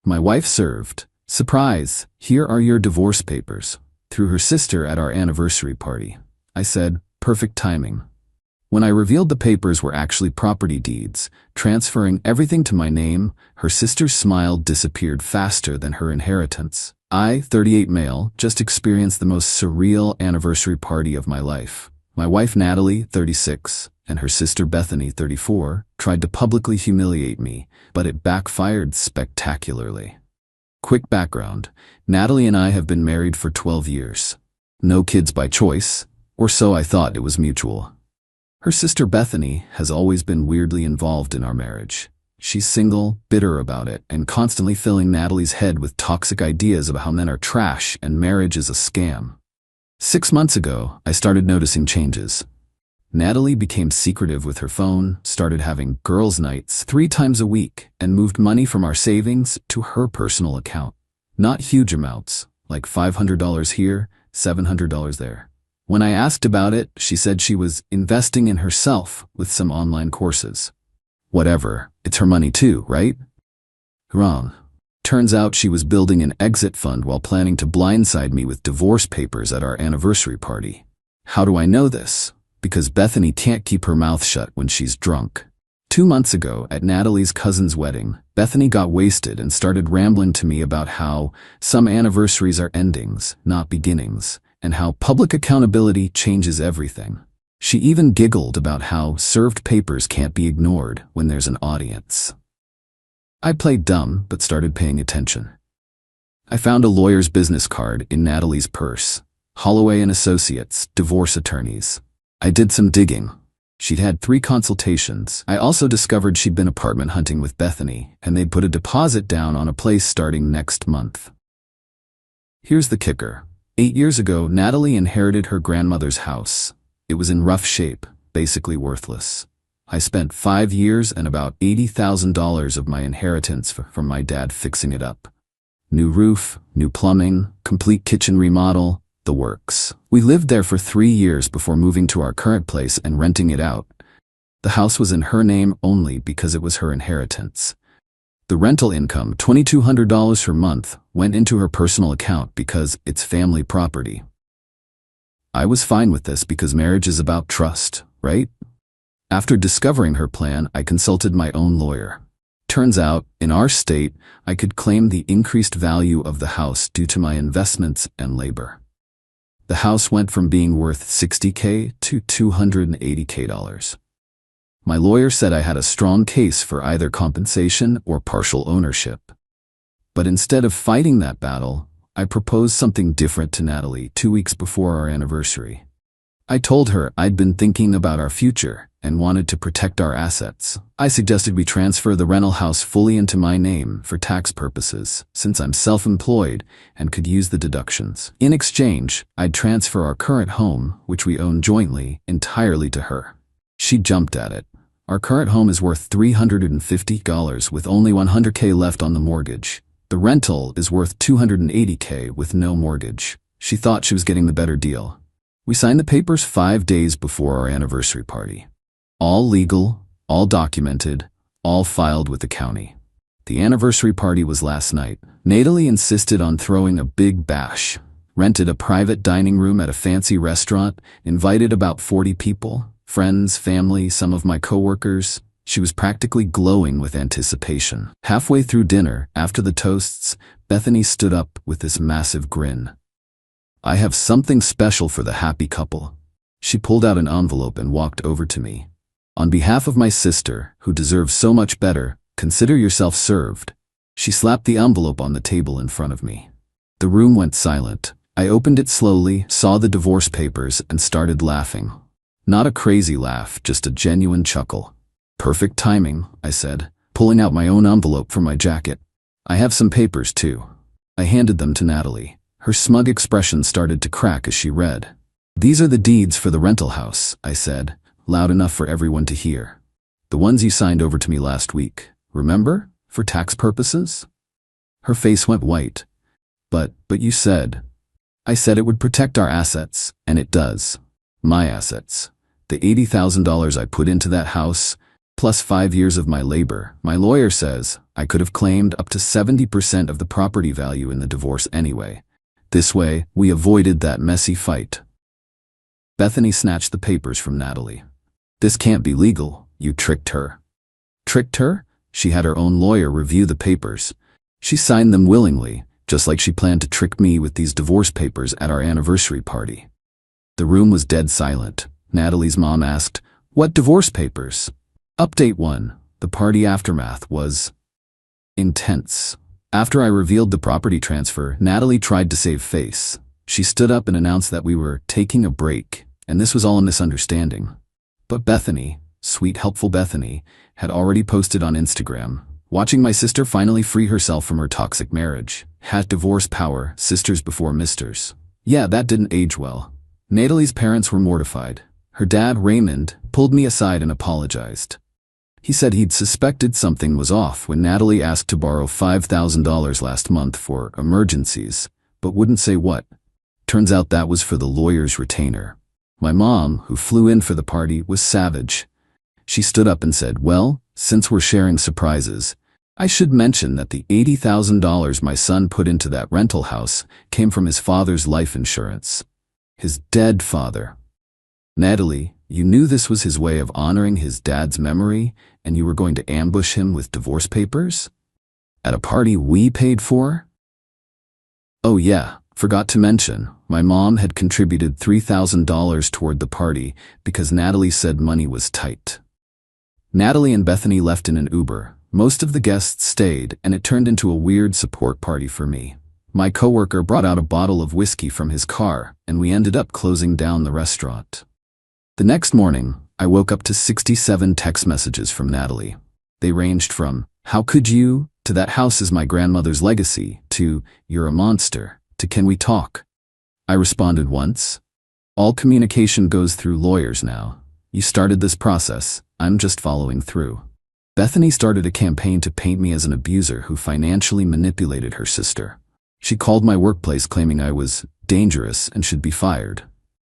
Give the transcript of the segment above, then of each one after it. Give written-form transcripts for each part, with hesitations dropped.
My wife served. Surprise, here are your divorce papers. Through her sister at our anniversary party. I said, perfect timing. When I revealed the papers were actually property deeds, transferring everything to my name, her sister's smile disappeared faster than her inheritance. I, 38 male, just experienced the most surreal anniversary party of my life. My wife Natalie, 36, and her sister Bethany, 34, tried to publicly humiliate me, but it backfired spectacularly. Quick background, Natalie and I have been married for 12 years. No kids by choice, or so I thought. It was mutual. Her sister Bethany has always been weirdly involved in our marriage. She's single, bitter about it, and constantly filling Natalie's head with toxic ideas about how men are trash and marriage is a scam. 6 months ago, I started noticing changes. Natalie became secretive with her phone, started having girls' nights 3 times a week, and moved money from our savings to her personal account. Not huge amounts, like $500 here, $700 there. When I asked about it, she said she was investing in herself with some online courses. Whatever, it's her money too, right? Wrong. Turns out she was building an exit fund while planning to blindside me with divorce papers at our anniversary party. How do I know this? Because Bethany can't keep her mouth shut when she's drunk. 2 months ago, at Natalie's cousin's wedding, Bethany got wasted and started rambling to me about how some anniversaries are endings, not beginnings, and how public accountability changes everything. She even giggled about how served papers can't be ignored when there's an audience. I played dumb, but started paying attention. I found a lawyer's business card in Natalie's purse. Holloway & Associates, divorce attorneys. I did some digging. She'd had 3 consultations. I also discovered she'd been apartment hunting with Bethany, and they'd put a deposit down on a place starting next month. Here's the kicker. 8 years ago, Natalie inherited her grandmother's house. It was in rough shape, basically worthless. I spent 5 years and about $80,000 of my inheritance from my dad fixing it up. New roof, new plumbing, complete kitchen remodel, the works. We lived there for 3 years before moving to our current place and renting it out. The house was in her name only because it was her inheritance. The rental income, $2,200 per month, went into her personal account because it's family property. I was fine with this because marriage is about trust, right? After discovering her plan, I consulted my own lawyer. Turns out, in our state, I could claim the increased value of the house due to my investments and labor. The house went from being worth $60K to $280K. My lawyer said I had a strong case for either compensation or partial ownership. But instead of fighting that battle, I proposed something different to Natalie 2 weeks before our anniversary. I told her I'd been thinking about our future and wanted to protect our assets. I suggested we transfer the rental house fully into my name for tax purposes, since I'm self-employed and could use the deductions. In exchange, I'd transfer our current home, which we own jointly, entirely to her. She jumped at it. Our current home is worth $350 with only $100K left on the mortgage. The rental is worth $280K with no mortgage. She thought she was getting the better deal. We signed the papers 5 days before our anniversary party. All legal, all documented, all filed with the county. The anniversary party was last night. Natalie insisted on throwing a big bash, rented a private dining room at a fancy restaurant, invited about 40 people, friends, family, some of my coworkers. She was practically glowing with anticipation. Halfway through dinner, after the toasts, Bethany stood up with this massive grin. I have something special for the happy couple. She pulled out an envelope and walked over to me. On behalf of my sister, who deserves so much better, consider yourself served. She slapped the envelope on the table in front of me. The room went silent. I opened it slowly, saw the divorce papers, and started laughing. Not a crazy laugh, just a genuine chuckle. Perfect timing, I said, pulling out my own envelope from my jacket. I have some papers too. I handed them to Natalie. Her smug expression started to crack as she read. These are the deeds for the rental house, I said, loud enough for everyone to hear. The ones you signed over to me last week, remember? For tax purposes? Her face went white. But you said. I said it would protect our assets, and it does. My assets. The $80,000 I put into that house, plus 5 years of my labor. My lawyer says I could have claimed up to 70% of the property value in the divorce anyway. This way, we avoided that messy fight. Bethany snatched the papers from Natalie. This can't be legal. You tricked her. Tricked her? She had her own lawyer review the papers. She signed them willingly, just like she planned to trick me with these divorce papers at our anniversary party. The room was dead silent. Natalie's mom asked, "What divorce papers?" Update 1. The party aftermath was intense. After I revealed the property transfer, Natalie tried to save face. She stood up and announced that we were taking a break, and this was all a misunderstanding. But Bethany, sweet helpful Bethany, had already posted on Instagram, "Watching my sister finally free herself from her toxic marriage. #divorce power, sisters before misters." Yeah, that didn't age well. Natalie's parents were mortified. Her dad, Raymond, pulled me aside and apologized. He said he'd suspected something was off when Natalie asked to borrow $5,000 last month for emergencies, but wouldn't say what. Turns out that was for the lawyer's retainer. My mom, who flew in for the party, was savage. She stood up and said, "Well, since we're sharing surprises, I should mention that the $80,000 my son put into that rental house came from his father's life insurance. His dead father. Natalie, you knew this was his way of honoring his dad's memory, and you were going to ambush him with divorce papers? At a party we paid for?" Oh yeah, forgot to mention, my mom had contributed $3,000 toward the party because Natalie said money was tight. Natalie and Bethany left in an Uber. Most of the guests stayed, and it turned into a weird support party for me. My coworker brought out a bottle of whiskey from his car, and we ended up closing down the restaurant. The next morning, I woke up to 67 text messages from Natalie. They ranged from, "How could you?" to "That house is my grandmother's legacy," to "You're a monster," to "Can we talk?" I responded once. "All communication goes through lawyers now. You started this process, I'm just following through." Bethany started a campaign to paint me as an abuser who financially manipulated her sister. She called my workplace claiming I was dangerous and should be fired.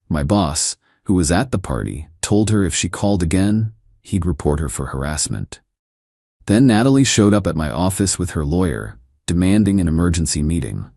My boss, who was at the party, told her if she called again, he'd report her for harassment. Then Natalie showed up at my office with her lawyer, demanding an emergency meeting.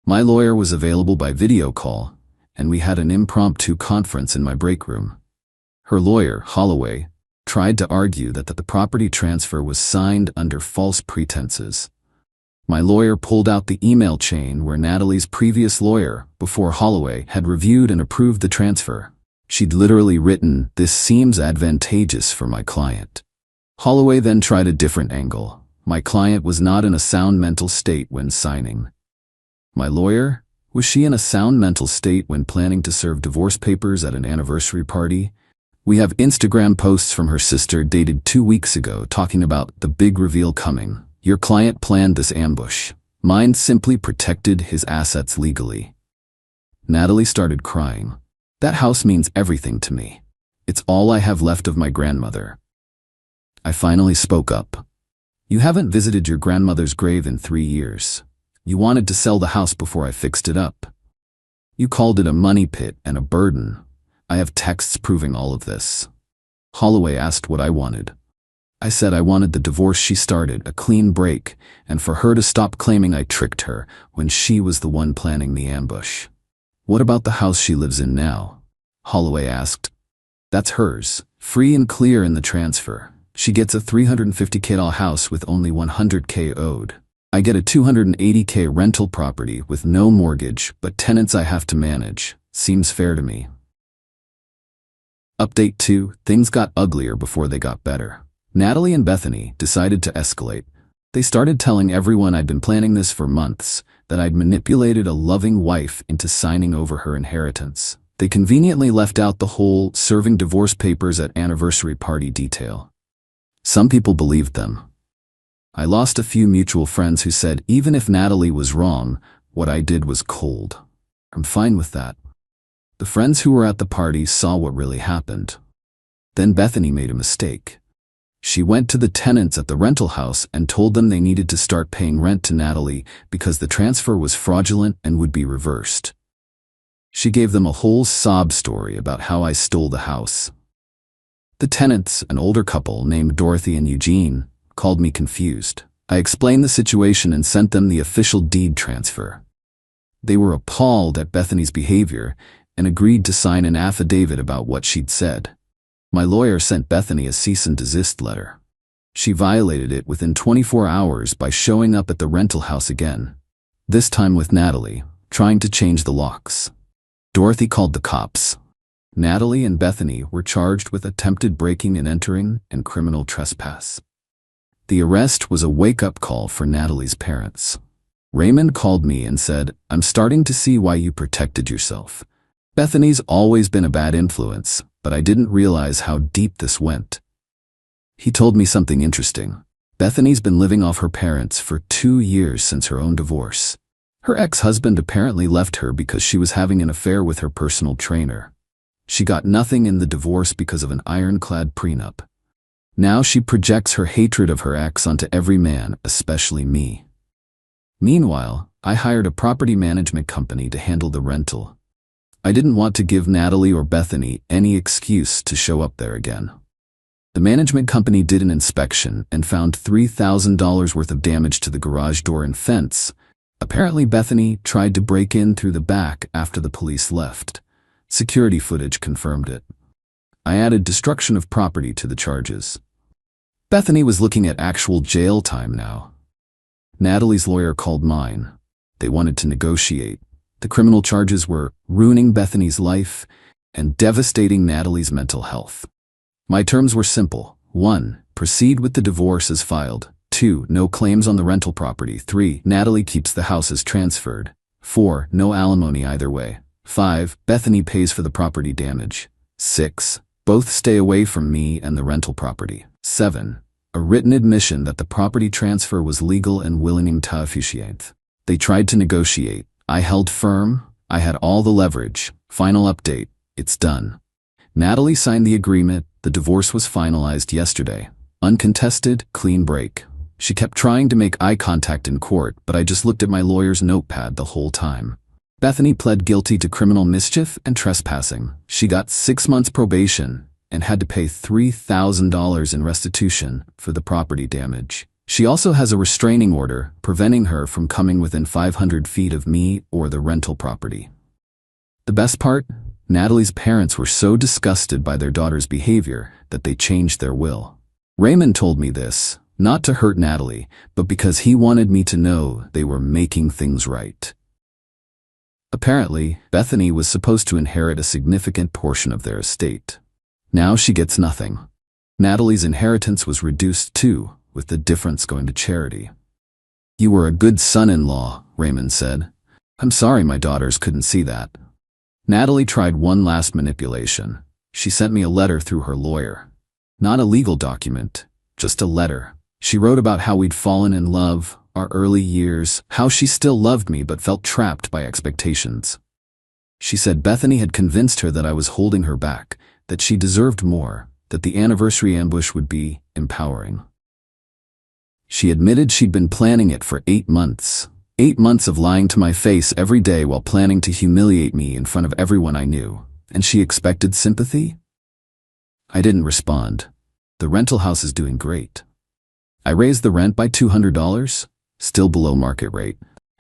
My lawyer was available by video call, and we had an impromptu conference in my break room. Her lawyer, Holloway, tried to argue that the property transfer was signed under false pretenses. My lawyer pulled out the email chain where Natalie's previous lawyer, before Holloway, had reviewed and approved the transfer. She'd literally written, "This seems advantageous for my client." Holloway then tried a different angle. My client was not in a sound mental state when signing. My lawyer? Was she in a sound mental state when planning to serve divorce papers at an anniversary party? We have Instagram posts from her sister dated 2 weeks ago talking about the big reveal coming. Your client planned this ambush. Mine simply protected his assets legally. Natalie started crying. That house means everything to me. It's all I have left of my grandmother. I finally spoke up. You haven't visited your grandmother's grave in 3 years. You wanted to sell the house before I fixed it up. You called it a money pit and a burden. I have texts proving all of this. Holloway asked what I wanted. I said I wanted the divorce she started, a clean break, and for her to stop claiming I tricked her when she was the one planning the ambush. What about the house she lives in now? Holloway asked. That's hers, free and clear in the transfer. She gets a $350K house with only $100K owed. I get a $280K rental property with no mortgage, but tenants I have to manage. Seems fair to me. Update 2. Things got uglier before they got better. Natalie and Bethany decided to escalate. They started telling everyone I'd been planning this for months, that I'd manipulated a loving wife into signing over her inheritance. They conveniently left out the whole serving divorce papers at anniversary party detail. Some people believed them. I lost a few mutual friends who said even if Natalie was wrong, what I did was cold. I'm fine with that. The friends who were at the party saw what really happened. Then Bethany made a mistake. She went to the tenants at the rental house and told them they needed to start paying rent to Natalie because the transfer was fraudulent and would be reversed. She gave them a whole sob story about how I stole the house. The tenants, an older couple named Dorothy and Eugene, called me confused. I explained the situation and sent them the official deed transfer. They were appalled at Bethany's behavior and agreed to sign an affidavit about what she'd said. My lawyer sent Bethany a cease and desist letter. She violated it within 24 hours by showing up at the rental house again, this time with Natalie, trying to change the locks. Dorothy called the cops. Natalie and Bethany were charged with attempted breaking and entering and criminal trespass. The arrest was a wake-up call for Natalie's parents. Raymond called me and said, "I'm starting to see why you protected yourself. Bethany's always been a bad influence, but I didn't realize how deep this went." He told me something interesting. Bethany's been living off her parents for 2 years since her own divorce. Her ex-husband apparently left her because she was having an affair with her personal trainer. She got nothing in the divorce because of an ironclad prenup. Now she projects her hatred of her ex onto every man, especially me. Meanwhile, I hired a property management company to handle the rental. I didn't want to give Natalie or Bethany any excuse to show up there again. The management company did an inspection and found $3,000 worth of damage to the garage door and fence. Apparently Bethany tried to break in through the back after the police left. Security footage confirmed it. I added destruction of property to the charges. Bethany was looking at actual jail time now. Natalie's lawyer called mine. They wanted to negotiate. The criminal charges were ruining Bethany's life and devastating Natalie's mental health. My terms were simple. 1. Proceed with the divorce as filed. 2. No claims on the rental property. 3. Natalie keeps the house as transferred. 4. No alimony either way. 5. Bethany pays for the property damage. 6. Both stay away from me and the rental property. 7. A written admission that the property transfer was legal and willing to officiate. They tried to negotiate. I held firm. I had all the leverage. Final update. It's done. Natalie signed the agreement. The divorce was finalized yesterday. Uncontested, clean break. She kept trying to make eye contact in court, but I just looked at my lawyer's notepad the whole time. Bethany pled guilty to criminal mischief and trespassing. She got 6 months probation and had to pay $3,000 in restitution for the property damage. She also has a restraining order preventing her from coming within 500 feet of me or the rental property. The best part? Natalie's parents were so disgusted by their daughter's behavior that they changed their will. Raymond told me this, not to hurt Natalie, but because he wanted me to know they were making things right. Apparently, Bethany was supposed to inherit a significant portion of their estate. Now she gets nothing. Natalie's inheritance was reduced too, with the difference going to charity. "You were a good son-in-law," Raymond said. "I'm sorry my daughters couldn't see that." Natalie tried one last manipulation. She sent me a letter through her lawyer. Not a legal document, just a letter. She wrote about how we'd fallen in love, our early years, how she still loved me but felt trapped by expectations. She said Bethany had convinced her that I was holding her back, that she deserved more, that the anniversary ambush would be empowering. She admitted she'd been planning it for 8 months. 8 months of lying to my face every day while planning to humiliate me in front of everyone I knew. And she expected sympathy? I didn't respond. The rental house is doing great. I raised the rent by $200, still below market rate,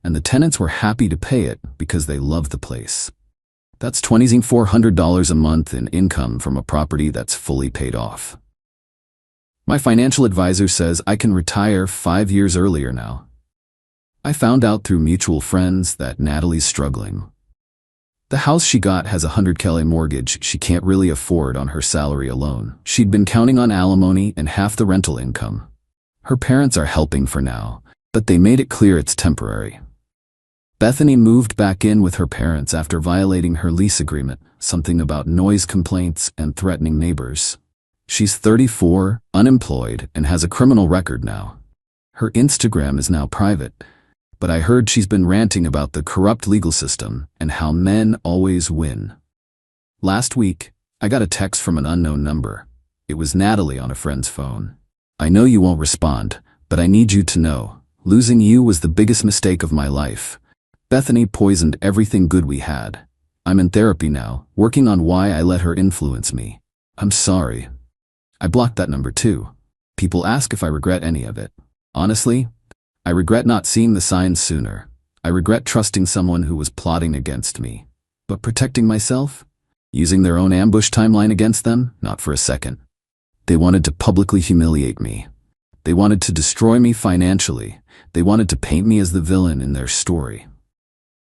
and the tenants were happy to pay it because they love the place. That's $2,400 a month in income from a property that's fully paid off. My financial advisor says I can retire 5 years earlier now. I found out through mutual friends that Natalie's struggling. The house she got has a $100K mortgage she can't really afford on her salary alone. She'd been counting on alimony and half the rental income. Her parents are helping for now, but they made it clear it's temporary. Bethany moved back in with her parents after violating her lease agreement, something about noise complaints and threatening neighbors. She's 34, unemployed, and has a criminal record now. Her Instagram is now private, but I heard she's been ranting about the corrupt legal system and how men always win. Last week, I got a text from an unknown number. It was Natalie on a friend's phone. "I know you won't respond, but I need you to know. Losing you was the biggest mistake of my life. Bethany poisoned everything good we had. I'm in therapy now, working on why I let her influence me. I'm sorry." I blocked that number too. People ask if I regret any of it. Honestly, I regret not seeing the signs sooner. I regret trusting someone who was plotting against me. But protecting myself? Using their own ambush timeline against them? Not for a second. They wanted to publicly humiliate me. They wanted to destroy me financially. They wanted to paint me as the villain in their story.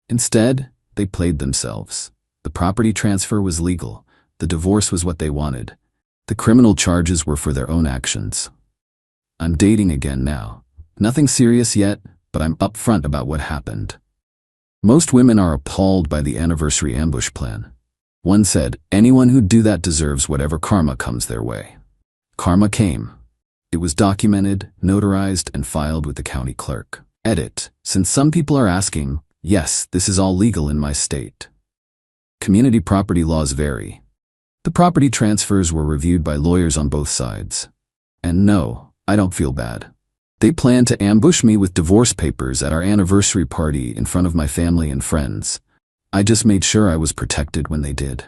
Instead, they played themselves. The property transfer was legal. The divorce was what they wanted. The criminal charges were for their own actions. I'm dating again now. Nothing serious yet, but I'm upfront about what happened. Most women are appalled by the anniversary ambush plan. One said, anyone who'd do that deserves whatever karma comes their way. Karma came. It was documented, notarized, and filed with the county clerk. Edit. Since some people are asking, yes, this is all legal in my state. Community property laws vary. The property transfers were reviewed by lawyers on both sides. And no, I don't feel bad. They planned to ambush me with divorce papers at our anniversary party in front of my family and friends. I just made sure I was protected when they did.